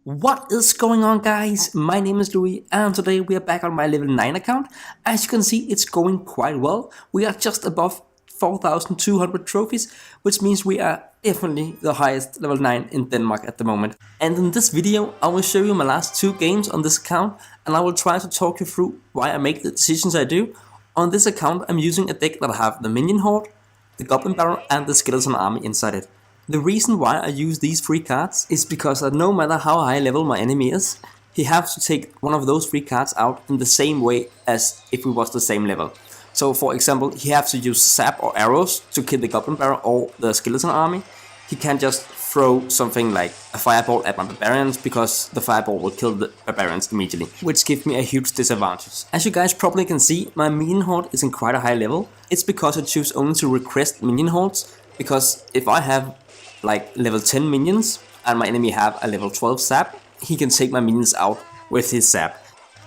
What is going on, guys? My name is Louis and today we are back on my level 9 account. As you can see, it's going quite well. We are just above 4,200 trophies, which means we are definitely the highest level 9 in Denmark at the moment. And in this video I will show you my last 2 games on this account, and I will try to talk you through why I make the decisions I do. On this account I'm using a deck that have the Minion Horde, the Goblin Barrel and the Skeleton Army inside it. The reason why I use these 3 cards is because that no matter how high level my enemy is, he has to take one of those 3 cards out in the same way as if we was the same level. So for example, he has to use sap or arrows to kill the Goblin Barrel or the Skeleton Army. He can't just throw something like a fireball at my barbarians because the fireball will kill the barbarians immediately, which gives me a huge disadvantage. As you guys probably can see, my Minion Horde is in quite a high level. It's because I choose only to request Minion Hordes, because if I have like level 10 minions and my enemy have a level 12 sap, he can take my minions out with his sap.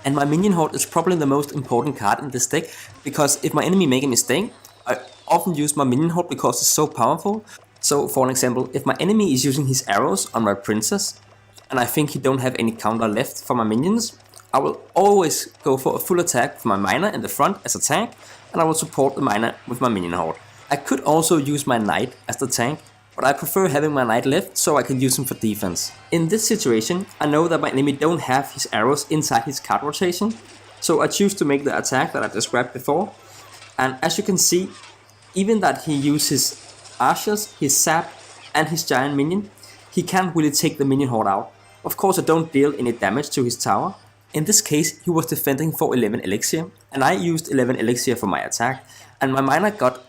And my Minion Horde is probably the most important card in this deck, because if my enemy make a mistake, I often use my Minion Horde because it's so powerful. So for an example, if my enemy is using his arrows on my princess and I think he don't have any counter left for my minions, I will always go for a full attack for my miner in the front as a tank, and I will support the miner with my Minion Horde. I could also use my knight as the tank, but I prefer having my knight left so I can use him for defense. In this situation, I know that my enemy don't have his arrows inside his card rotation, so I choose to make the attack that I described before. And as you can see, even that he uses archers, his sap and his giant minion, he can't really take the Minion Horde out. Of course I don't deal any damage to his tower. In this case he was defending for 11 elixir, and I used 11 elixir for my attack, and my miner got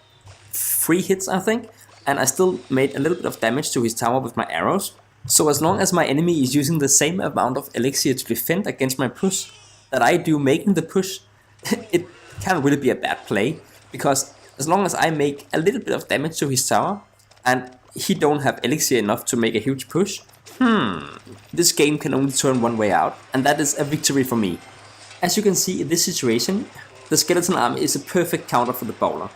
3 hits I think, and I still made a little bit of damage to his tower with my arrows. So as long as my enemy is using the same amount of elixir to defend against my push that I do making the push, it can't really be a bad play, because as long as I make a little bit of damage to his tower and he don't have elixir enough to make a huge push, this game can only turn one way out, and that is a victory for me. As you can see in this situation, the Skeleton Army is a perfect counter for the Bowler.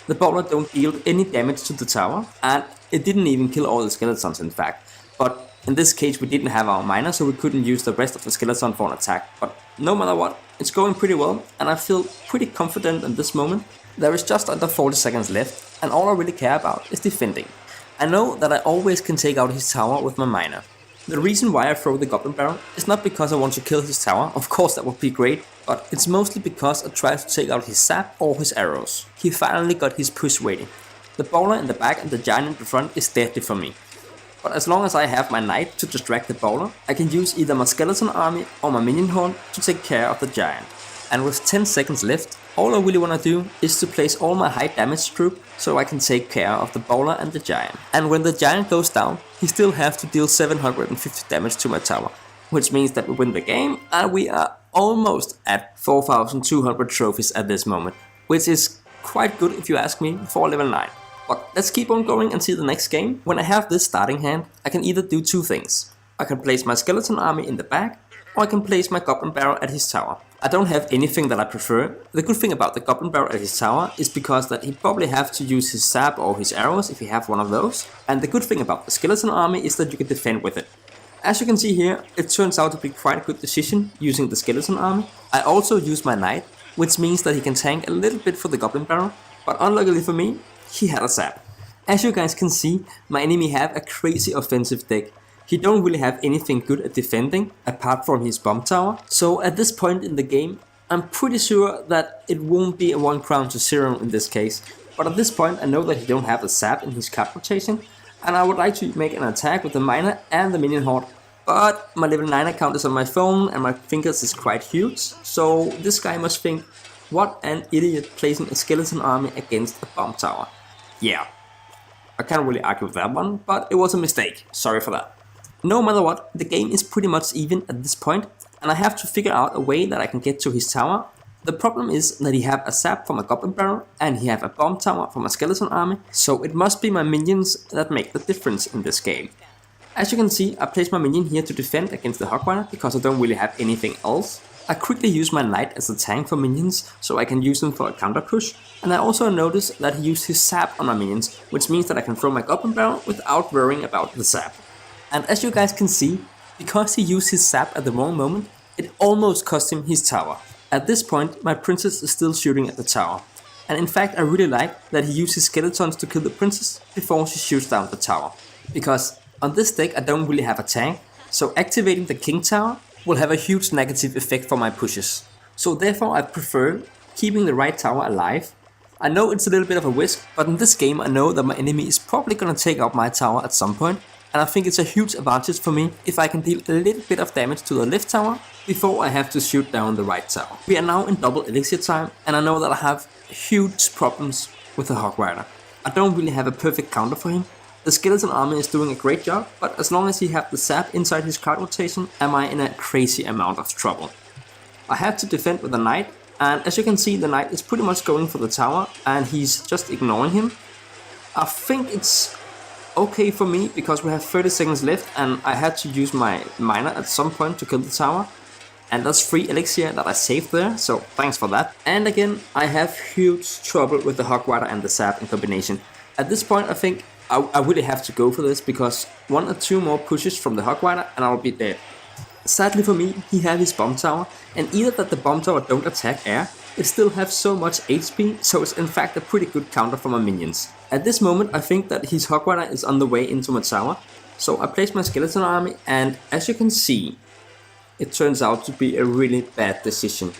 The Bowler don't deal any damage to the tower, and it didn't even kill all the skeletons in fact. But in this case we didn't have our miner, so we couldn't use the rest of the skeleton for an attack. But no matter what, it's going pretty well, and I feel pretty confident in this moment. There is just under 40 seconds left, and all I really care about is defending. I know that I always can take out his tower with my miner. The reason why I throw the Goblin Barrel is not because I want to kill his tower, of course that would be great, but it's mostly because I try to take out his sap or his arrows. He finally got his push ready. The Bowler in the back and the Giant in the front is deadly for me. But as long as I have my Knight to distract the Bowler, I can use either my Skeleton Army or my Minion Horde to take care of the Giant. And with 10 seconds left, all I really want to do is to place all my high damage troop so I can take care of the Bowler and the Giant. And when the Giant goes down, he still has to deal 750 damage to my tower, which means that we win the game, and we are almost at 4,200 trophies at this moment, which is quite good if you ask me for level 9. But let's keep on going until the next game. When I have this starting hand, I can either do 2 things. I can place my Skeleton Army in the back, or I can place my Goblin Barrel at his tower. I don't have anything that I prefer. The good thing about the Goblin Barrel at his tower is because that he probably have to use his sap or his arrows if he have one of those. And the good thing about the Skeleton Army is that you can defend with it. As you can see here, it turns out to be quite a good decision using the Skeleton Army. I also use my Knight, which means that he can tank a little bit for the Goblin Barrel, but unluckily for me, he had a sap. As you guys can see, my enemy have a crazy offensive deck. He don't really have anything good at defending, apart from his bomb tower. So at this point in the game, I'm pretty sure that it won't be a 1 crown to 0 in this case. But at this point I know that he don't have a sap in his card rotation, and I would like to make an attack with the miner and the Minion Horde. But my level 9 account is on my phone and my fingers is quite huge, so this guy must think, what an idiot placing a Skeleton Army against a bomb tower. Yeah, I can't really argue with that one, but it was a mistake, sorry for that. No matter what, the game is pretty much even at this point, and I have to figure out a way that I can get to his tower. The problem is that he have a sap from a Goblin Barrel and he have a bomb tower from a Skeleton Army, so it must be my minions that make the difference in this game. As you can see, I place my minion here to defend against the Hogrider because I don't really have anything else. I quickly use my Knight as a tank for minions so I can use them for a counter push, and I also notice that he used his sap on my minions, which means that I can throw my Goblin Barrel without worrying about the sap. And as you guys can see, Because he used his sap at the wrong moment, it almost cost him his tower. At this point, my princess is still shooting at the tower. And in fact, I really like that he uses skeletons to kill the princess before she shoots down the tower. Because on this deck I don't really have a tank, so activating the king tower will have a huge negative effect for my pushes. So therefore I prefer keeping the right tower alive. I know it's a little bit of a risk, but in this game I know that my enemy is probably gonna take out my tower at some point, and I think it's a huge advantage for me if I can deal a little bit of damage to the left tower before I have to shoot down the right tower. We are now in double elixir time, and I know that I have huge problems with the Hog Rider. I don't really have a perfect counter for him. The skeleton army is doing a great job, but as long as he has the sap inside his card rotation, am I in a crazy amount of trouble. I have to defend with the knight, and as you can see, the knight is pretty much going for the tower and he's just ignoring him. I think it's okay for me because we have 30 seconds left and I had to use my miner at some point to kill the tower. And that's free elixir that I saved there, so thanks for that. And again, I have huge trouble with the Hog Rider and the sap in combination. At this point I think I really have to go for this because 1 or 2 more pushes from the Hog Rider and I'll be dead. Sadly for me, he has his bomb tower, and either that the bomb tower don't attack air, it still has so much HP, so it's in fact a pretty good counter for my minions. At this moment I think that his Hog Rider is on the way into my tower, so I place my skeleton army, and as you can see, it turns out to be a really bad decision.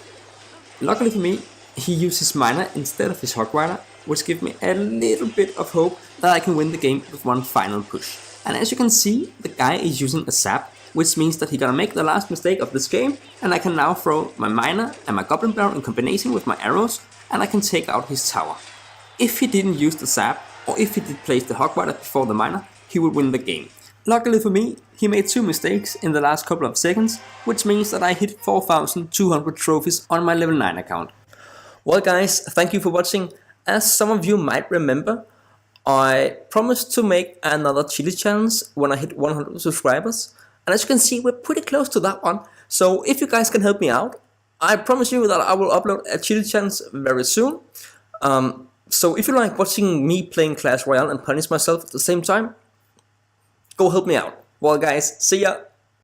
Luckily for me, he uses miner instead of his Hog Rider, which gives me a little bit of hope that I can win the game with one final push. And as you can see, the guy is using a sap, which means that he's gonna make the last mistake of this game, and I can now throw my miner and my goblin barrel in combination with my arrows, and I can take out his tower. If he didn't use the sap, or if he did place the Hog Rider before the miner, he would win the game. Luckily for me, he made 2 mistakes in the last couple of seconds, which means that I hit 4,200 trophies on my level 9 account. Well guys, thank you for watching. As some of you might remember, I promised to make another chili challenge when I hit 100 subscribers. And as you can see, we're pretty close to that one. So if you guys can help me out, I promise you that I will upload a chili challenge very soon. So if you like watching me playing Clash Royale and punish myself at the same time, go help me out. Well guys, see ya!